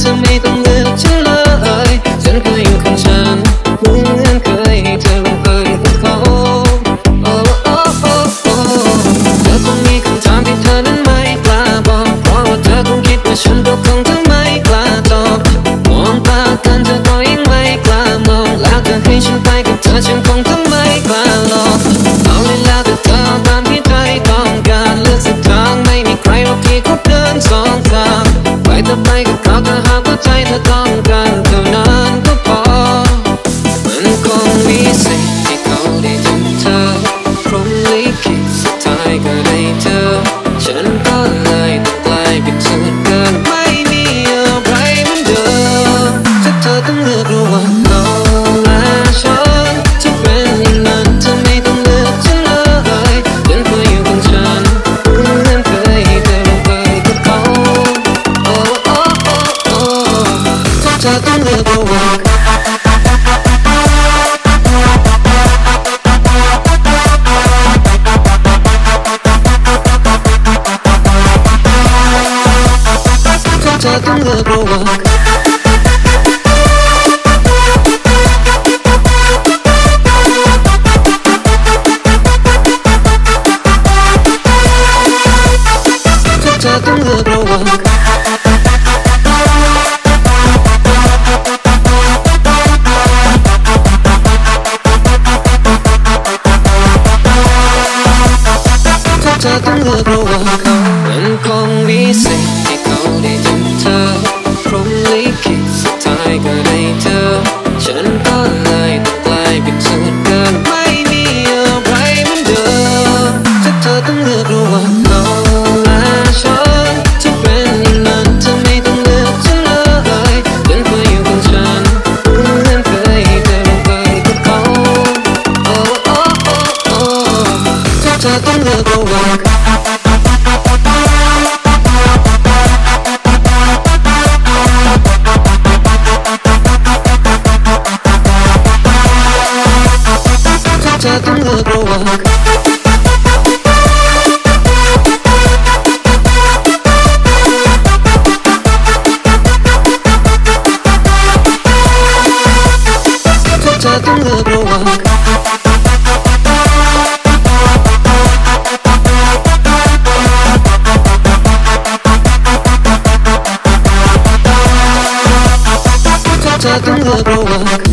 เธอไม่ต้องเลือกฉันเลยฉันก็อยู่ข้างฉันเหมือนเคยให้เธอลงเอยกับเขาโอ้โอ้โอ้โอ้เธอคงมีคำถามที่เธอนั้นไม่กล้าบอกเพราะว่าเธอคงคิดว่าฉันก็คงจะไม่กล้าตอบมองตากันเธอก็ยังไม่กล้ามองแล้วจะให้ฉันไปกับเธอฉันคงจะไม่กล้าหรอกเอาเลยแล้วแต่เธอตามที่ใจต้องการเลือกสักทางไม่มีใครหรอกที่เขาเดินสองทางไปเธอไปกับเขาถ้าหากว่าใจเธอต้องการเท่านั้นก็พอมันคงมีสิ่งที่เขาได้ทำเธอพรหมลิขิตสุดท้ายก็ได้เจอฉันก็เลยต้องกลายเป็นเธอเกินไม่มีอะไรเหมือนเดิมถ้าเธอต้องเลือกระหว่างเขาและฉันจะเป็นอย่างนั้นเธอไม่ต้องเลือกฉันเลยฉันเคยอยู่กับฉันเหมือนเคยให้เธอลงไปกับเขาโอ้โอ้โอ้โอ้ถ้าเธอต้องเลือกระหว่างเธอต้องเลือกระหว่างเธอต้องเลือกระหว่างเธอต้องเลือกระหว่างเขามันคงมีสิ่งที่เขาได้ทำเธอพรหมลิขิตสุดท้ายก็ได้เจอฉันก็เลยต้องกลายเป็นเธอเกินไม่มีอะไรเหมือนเดิมถ้าเธอต้องเลือกระหว่างเขาและฉันจะเป็นอย่างนั้นเธอไม่ต้องเลือกฉันเลยฉันเคยอยู่กับฉันเหมือนเคยให้เธอลงไปกับเขาโอ้โอ้โอ้โอ้ถ้าเธอต้องเลือกระหว่างเธอต้องเลือกระหว่างเธอต้องเลือกระหว่างเธอต้องเลือกระหว่าง